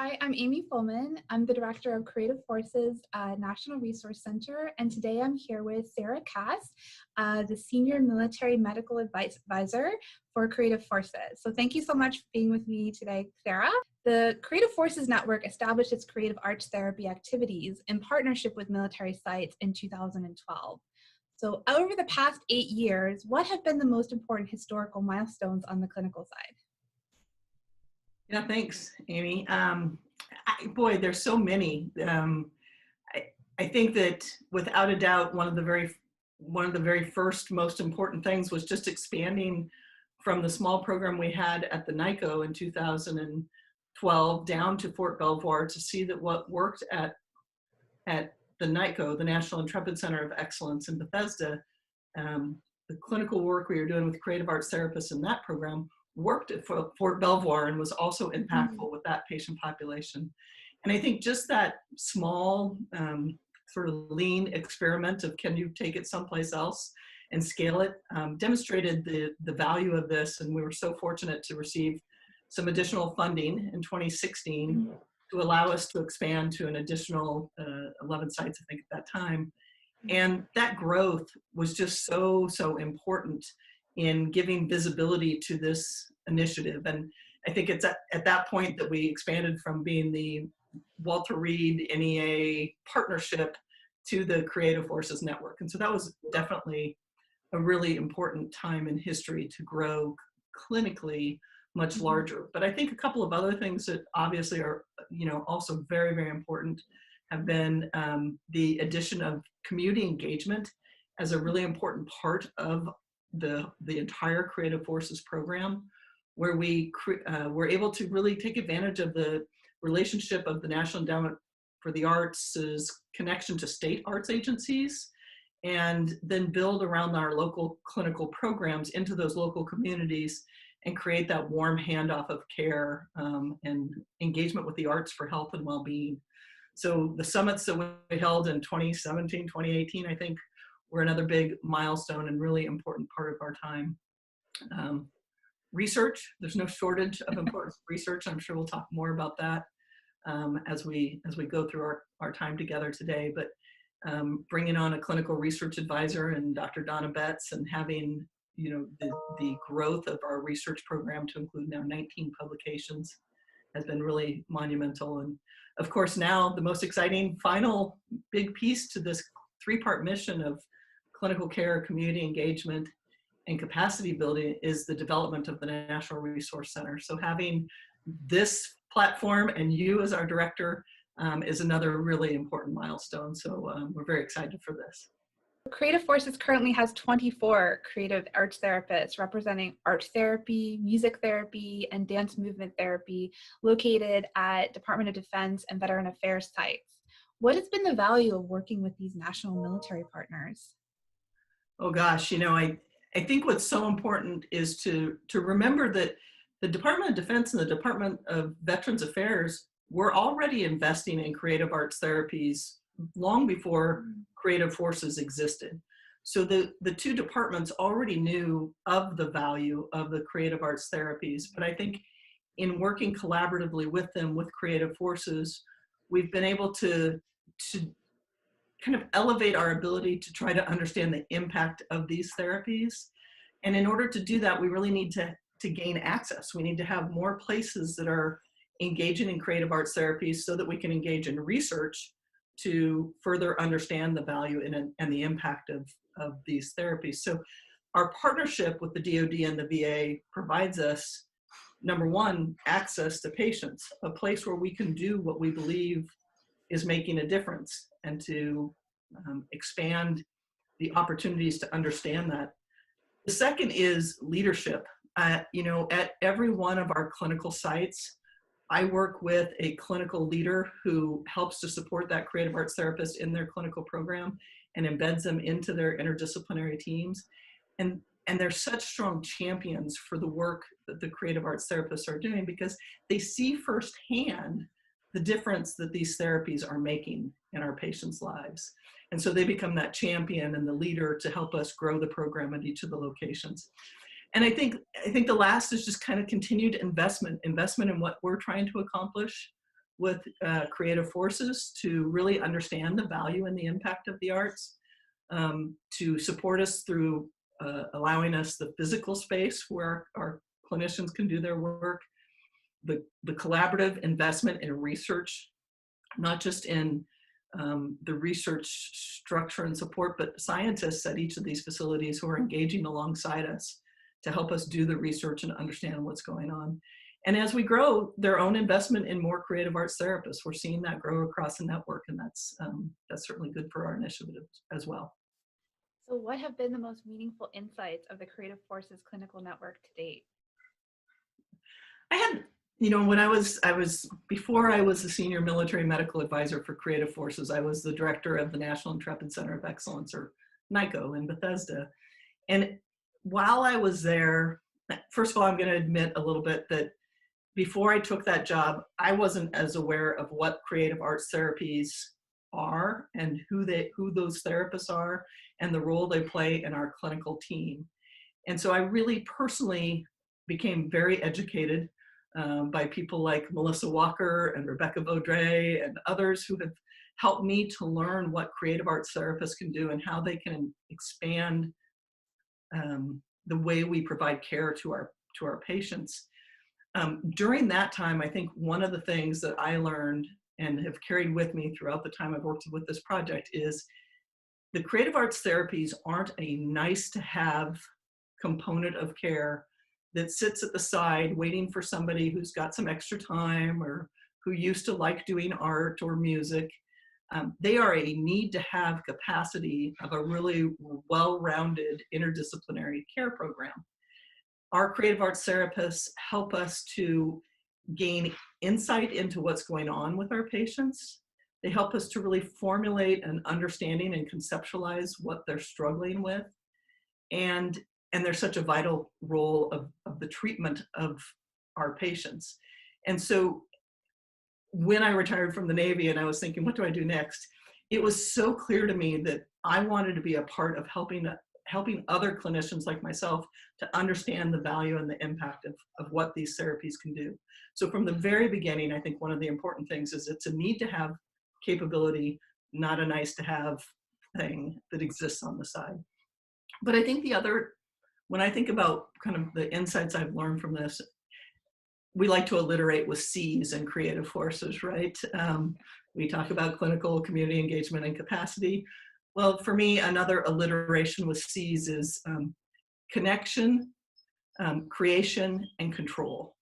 Hi, I'm Aimee Fullman. I'm the Director of Creative Forces National Resource Center, and today I'm here with Sara Kass, the Senior Military Medical Advisor for Creative Forces. So thank you so much for being with me today, Sara. The Creative Forces Network established its creative arts therapy activities in partnership with military sites in 2012. So over the past 8 years, what have been the most important historical milestones on the clinical side? Yeah, thanks, Amy. Boy, there's so many. I think that without a doubt, one of the very first most important things was just expanding from the small program we had at the NICO in 2012 down to Fort Belvoir to see that what worked at the NICO, the National Intrepid Center of Excellence in Bethesda, the clinical work we were doing with creative arts therapists in that program worked at Fort Belvoir and was also impactful with that patient population. And I think just that small sort of lean experiment of can you take it someplace else and scale it demonstrated the value of this. And we were so fortunate to receive some additional funding in 2016 to allow us to expand to an additional 11 sites, I think, at that time. And that growth was just so important in giving visibility to this initiative. And I think it's at that point that we expanded from being the Walter Reed NEA partnership to the Creative Forces Network. And so that was definitely a really important time in history to grow clinically much larger. But I think a couple of other things that obviously are, also very important have been the addition of community engagement as a really important part of the entire Creative Forces program, where we were able to really take advantage of the relationship of the National Endowment for the Arts' connection to state arts agencies, and then build around our local clinical programs into those local communities and create that warm handoff of care and engagement with the arts for health and well-being. So the summits that we held in 2017, 2018, I think, were another big milestone and really important part of our time. Research, there's no shortage of important research. I'm sure we'll talk more about that as we go through our time together today. But bringing on a clinical research advisor and Dr. Donna Betts, and having the growth of our research program to include now 19 publications has been really monumental. And of course, now the most exciting final big piece to this three-part mission of clinical care, community engagement, and capacity building is the development of the National Resource Center. So having this platform and you as our director is another really important milestone. So we're very excited for this. Creative Forces currently has 24 creative arts therapists representing art therapy, music therapy, and dance movement therapy located at Department of Defense and Veteran Affairs sites. What has been the value of working with these national military partners? Oh gosh, I think what's so important is to remember that the Department of Defense and the Department of Veterans Affairs were already investing in creative arts therapies long before Creative Forces existed. So the two departments already knew of the value of the creative arts therapies, but I think in working collaboratively with them, with Creative Forces, we've been able to kind of elevate our ability to try to understand the impact of these therapies. And in order to do that, we really need to gain access. We need to have more places that are engaging in creative arts therapies so that we can engage in research to further understand the value and the impact of these therapies. So our partnership with the DoD and the VA provides us, number one, access to patients, a place where we can do what we believe is making a difference, and to expand the opportunities to understand that. The second is leadership. At every one of our clinical sites, I work with a clinical leader who helps to support that creative arts therapist in their clinical program and embeds them into their interdisciplinary teams. And they're such strong champions for the work that the creative arts therapists are doing, because they see firsthand the difference that these therapies are making in our patients' lives. And so they become that champion and the leader to help us grow the program at each of the locations. And I think the last is just kind of continued investment in what we're trying to accomplish with creative forces to really understand the value and the impact of the arts, to support us through allowing us the physical space where our clinicians can do their work, the collaborative investment in research, not just in the research structure and support, but scientists at each of these facilities who are engaging alongside us to help us do the research and understand what's going on. And as we grow, their own investment in more creative arts therapists, we're seeing that grow across the network, and that's certainly good for our initiative as well. So what have been the most meaningful insights of the Creative Forces Clinical Network to date? I had, when I was before I was the senior military medical advisor for Creative Forces, I was the director of the National Intrepid Center of Excellence, or NICO, in Bethesda. And while I was there, first of all, I'm going to admit a little bit that before I took that job, I wasn't as aware of what creative arts therapies are and who those therapists are and the role they play in our clinical team. And so I really personally became very educated by people like Melissa Walker and Rebecca Vaudrey and others who have helped me to learn what creative arts therapists can do and how they can expand the way we provide care to our patients. During that time, I think one of the things that I learned and have carried with me throughout the time I've worked with this project is the creative arts therapies aren't a nice to have component of care that sits at the side waiting for somebody who's got some extra time or who used to like doing art or music. They are a need to have capacity of a really well-rounded interdisciplinary care program. Our creative arts therapists help us to gain insight into what's going on with our patients. They help us to really formulate an understanding and conceptualize what they're struggling with. And there's such a vital role of the treatment of our patients. And so when I retired from the Navy and I was thinking, what do I do next? It was so clear to me that I wanted to be a part of helping other clinicians like myself to understand the value and the impact of what these therapies can do. So from the very beginning, I think one of the important things is it's a need to have capability, not a nice to have thing that exists on the side. But I think when I think about kind of the insights I've learned from this, we like to alliterate with C's and creative forces, right? We talk about clinical, community engagement, and capacity. Well, for me, another alliteration with C's is connection, creation, and control.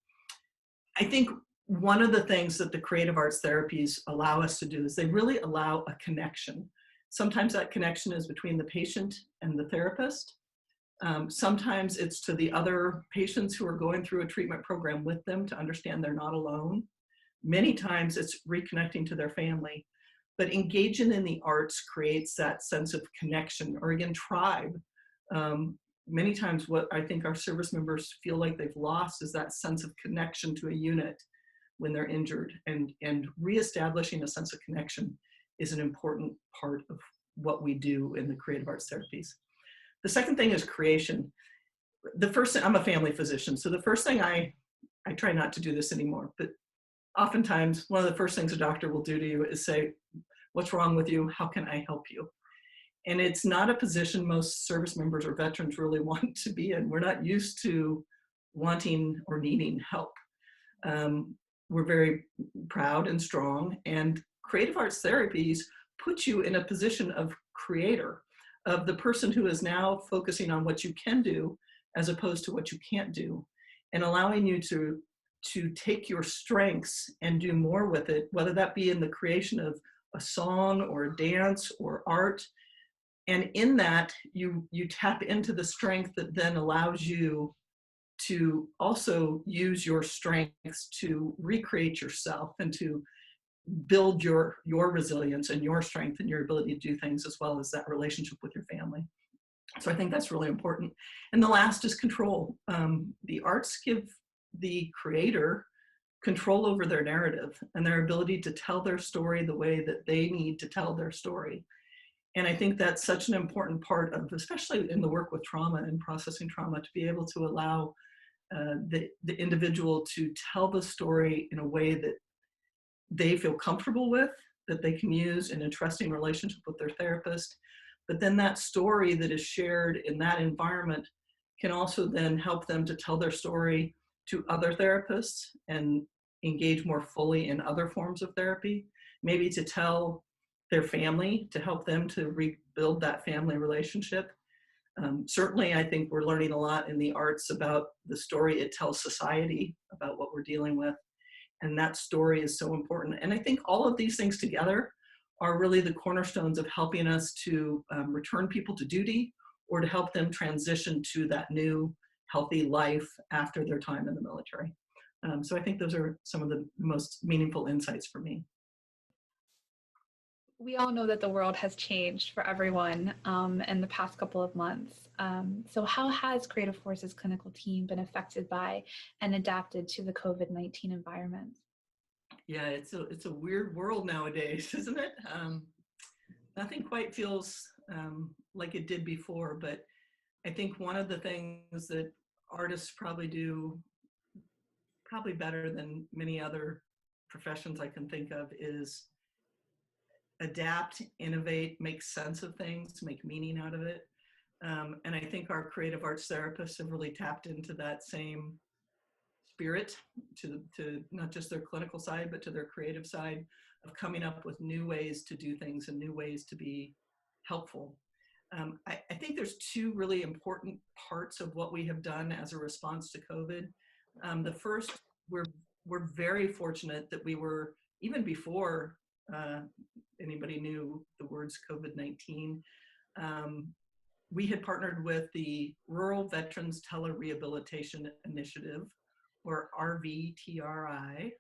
I think one of the things that the creative arts therapies allow us to do is they really allow a connection. Sometimes that connection is between the patient and the therapist. Sometimes it's to the other patients who are going through a treatment program with them to understand they're not alone. Many times it's reconnecting to their family. But engaging in the arts creates that sense of connection, or again, tribe. Many times what I think our service members feel like they've lost is that sense of connection to a unit when they're injured. And reestablishing a sense of connection is an important part of what we do in the creative arts therapies. The second thing is creation. The first thing, I'm a family physician, so the first thing I try not to do this anymore, but oftentimes one of the first things a doctor will do to you is say, what's wrong with you? How can I help you? And it's not a position most service members or veterans really want to be in. We're not used to wanting or needing help. We're very proud and strong, and creative arts therapies put you in a position of creator, of the person who is now focusing on what you can do as opposed to what you can't do, and allowing you to take your strengths and do more with it, whether that be in the creation of a song or a dance or art. And in that, you tap into the strength that then allows you to also use your strengths to recreate yourself and to build your resilience and your strength and your ability to do things, as well as that relationship with your family. So I think that's really important. And the last is control. The arts give the creator control over their narrative and their ability to tell their story the way that they need to tell their story. And I think that's such an important part of, especially in the work with trauma and processing trauma, to be able to allow the individual to tell the story in a way that they feel comfortable with, that they can use in a trusting relationship with their therapist. But then that story that is shared in that environment can also then help them to tell their story to other therapists and engage more fully in other forms of therapy, maybe to tell their family, to help them to rebuild that family relationship. Certainly, I think we're learning a lot in the arts about the story it tells society about what we're dealing with. And that story is so important. And I think all of these things together are really the cornerstones of helping us to return people to duty or to help them transition to that new healthy life after their time in the military. So I think those are some of the most meaningful insights for me. We all know that the world has changed for everyone in the past couple of months. So how has Creative Force's clinical team been affected by and adapted to the COVID-19 environment? Yeah, it's a weird world nowadays, isn't it? Nothing quite feels like it did before, but I think one of the things that artists probably do probably better than many other professions I can think of is adapt, innovate, make sense of things, make meaning out of it. And I think our creative arts therapists have really tapped into that same spirit to not just their clinical side, but to their creative side of coming up with new ways to do things and new ways to be helpful. I think there's two really important parts of what we have done as a response to COVID. The first, we're very fortunate that we were, even before anybody knew the words COVID-19, we had partnered with the Rural Veterans Telerehabilitation Initiative, or RVTRI,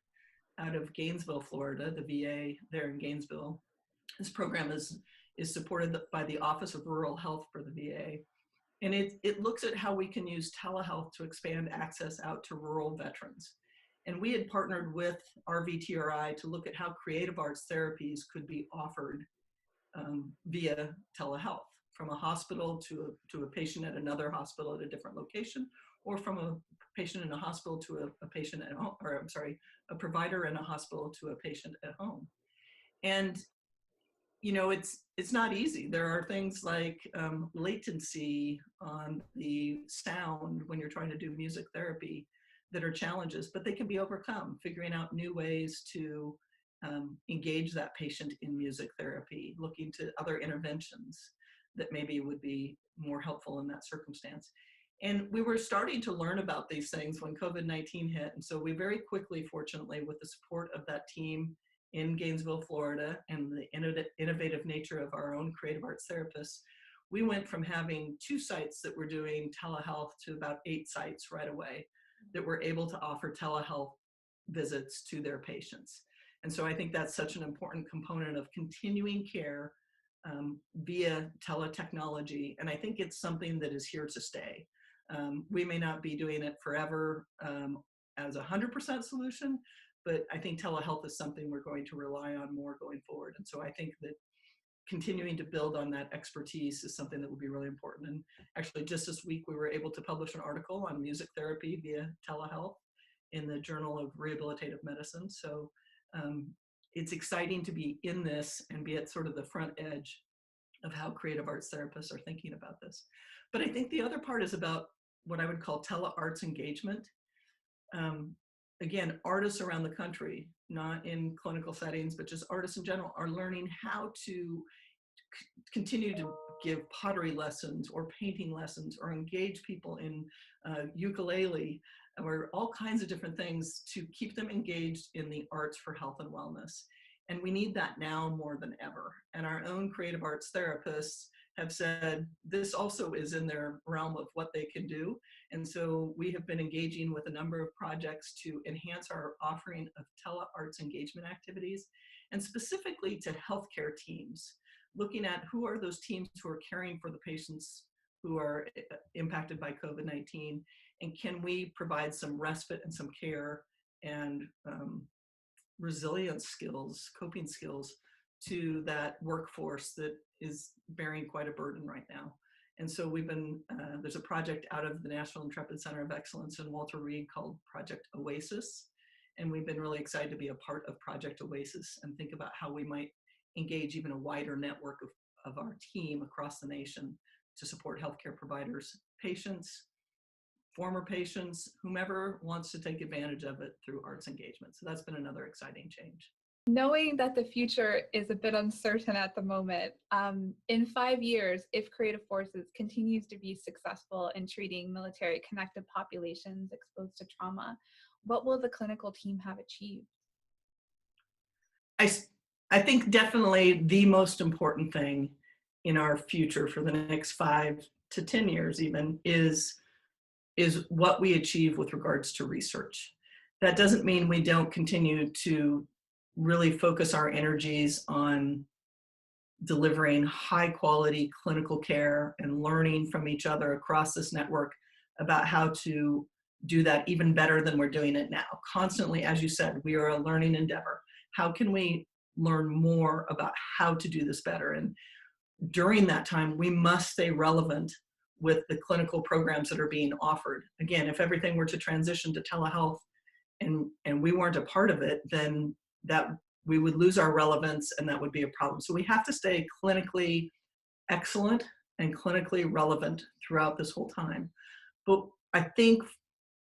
out of Gainesville, Florida, the VA there in Gainesville. This program is supported by the Office of Rural Health for the VA. And it looks at how we can use telehealth to expand access out to rural veterans. And we had partnered with RVTRI to look at how creative arts therapies could be offered via telehealth, from a hospital to a patient at another hospital at a different location, or from a patient in a hospital to a patient at home, or I'm sorry, a provider in a hospital to a patient at home. And you know, it's not easy. There are things like latency on the sound when you're trying to do music therapy that are challenges, but they can be overcome, figuring out new ways to engage that patient in music therapy, looking to other interventions that maybe would be more helpful in that circumstance. And we were starting to learn about these things when COVID-19 hit. And so we very quickly, fortunately, with the support of that team in Gainesville, Florida, and the innovative nature of our own creative arts therapists, we went from having 2 sites that were doing telehealth to about 8 sites right away that were able to offer telehealth visits to their patients. And so I think that's such an important component of continuing care via teletechnology. And I think it's something that is here to stay. We may not be doing it forever as a 100% solution, but I think telehealth is something we're going to rely on more going forward. And so I think that continuing to build on that expertise is something that will be really important. And actually just this week, we were able to publish an article on music therapy via telehealth in the Journal of Rehabilitative Medicine. So it's exciting to be in this and be at sort of the front edge of how creative arts therapists are thinking about this. But I think the other part is about what I would call telearts engagement. Again, artists around the country, not in clinical settings, but just artists in general, are learning how to continue to give pottery lessons or painting lessons or engage people in ukulele or all kinds of different things to keep them engaged in the arts for health and wellness. And we need that now more than ever. And our own creative arts therapists have said this also is in their realm of what they can do. And so we have been engaging with a number of projects to enhance our offering of telearts engagement activities, and specifically to healthcare teams, looking at who are those teams who are caring for the patients who are impacted by COVID-19, and can we provide some respite and some care and resilience skills, coping skills to that workforce that is bearing quite a burden right now. And so we've been, there's a project out of the National Intrepid Center of Excellence in Walter Reed called Project Oasis. And we've been really excited to be a part of Project Oasis and think about how we might engage even a wider network of our team across the nation to support healthcare providers, patients, former patients, whomever wants to take advantage of it through arts engagement. So that's been another exciting change. Knowing that the future is a bit uncertain at the moment, in 5 years, if Creative Forces continues to be successful in treating military-connected populations exposed to trauma, what will the clinical team have achieved? I think definitely the most important thing in our future for the next 5 to 10 years even is what we achieve with regards to research. That doesn't mean we don't continue to really focus our energies on delivering high quality clinical care and learning from each other across this network about how to do that even better than we're doing it now. Constantly, as you said, we are a learning endeavor. How can we learn more about how to do this better? And during that time, we must stay relevant with the clinical programs that are being offered. Again, if everything were to transition to telehealth and we weren't a part of it, then that we would lose our relevance and that would be a problem. So we have to stay clinically excellent and clinically relevant throughout this whole time. But I think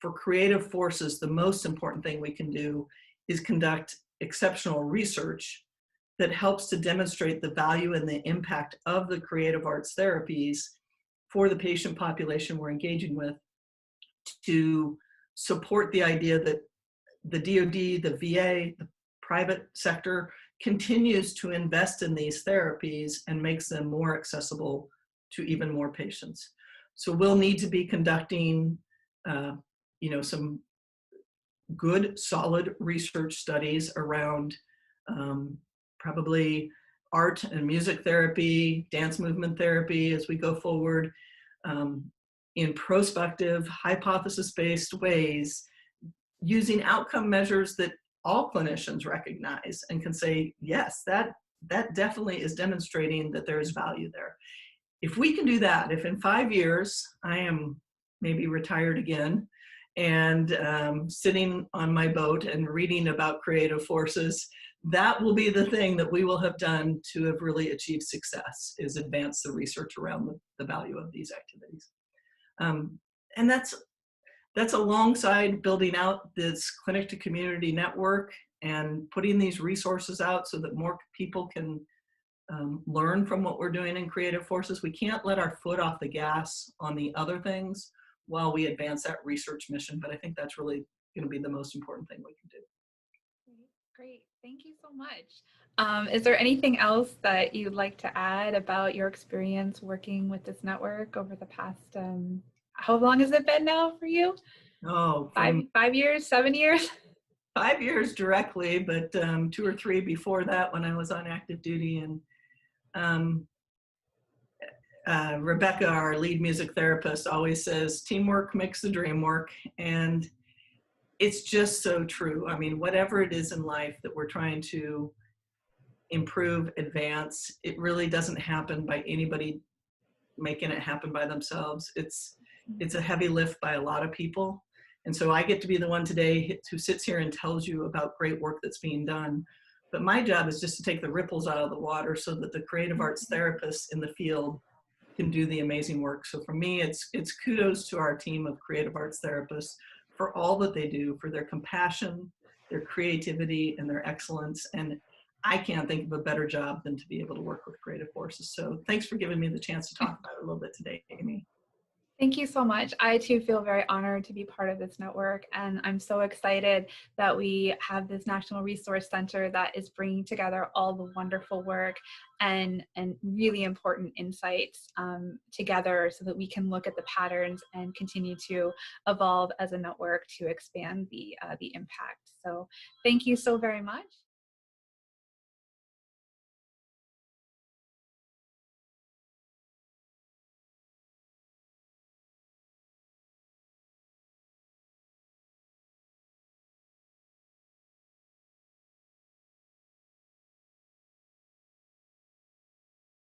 for Creative Forces, the most important thing we can do is conduct exceptional research that helps to demonstrate the value and the impact of the creative arts therapies for the patient population we're engaging with, to support the idea that the DoD, the VA, the private sector continues to invest in these therapies and makes them more accessible to even more patients. So we'll need to be conducting some good, solid research studies around probably art and music therapy, dance movement therapy as we go forward, in prospective, hypothesis-based ways, using outcome measures that all clinicians recognize and can say, yes, that definitely is demonstrating that there is value there. If we can do that, if in 5 years I am maybe retired again and sitting on my boat and reading about Creative Forces, that will be the thing that we will have done to have really achieved success, is advance the research around the value of these activities. And that's alongside building out this clinic to community network and putting these resources out so that more people can learn from what we're doing in Creative Forces. We can't let our foot off the gas on the other things while we advance that research mission, but I think that's really going to be the most important thing we can do. Great. Thank you so much. Is there anything else that you'd like to add about your experience working with this network over the past, how long has it been now for you? Oh, 5 years, 7 years? 5 years directly, but 2 or 3 before that when I was on active duty. And Rebecca, our lead music therapist, always says, teamwork makes the dream work. And it's just so true. I mean, whatever it is in life that we're trying to improve, advance, it really doesn't happen by anybody making it happen by themselves. It's a heavy lift by a lot of people. And so I get to be the one today who sits here and tells you about great work that's being done. But my job is just to take the ripples out of the water so that the creative arts therapists in the field can do the amazing work. So for me, it's kudos to our team of creative arts therapists for all that they do, for their compassion, their creativity, and their excellence. And I can't think of a better job than to be able to work with Creative Forces. So thanks for giving me the chance to talk about it a little bit today, Aimee. Thank you so much. I too feel very honored to be part of this network, and I'm so excited that we have this National Resource Center that is bringing together all the wonderful work and really important insights together so that we can look at the patterns and continue to evolve as a network to expand the impact. So thank you so very much.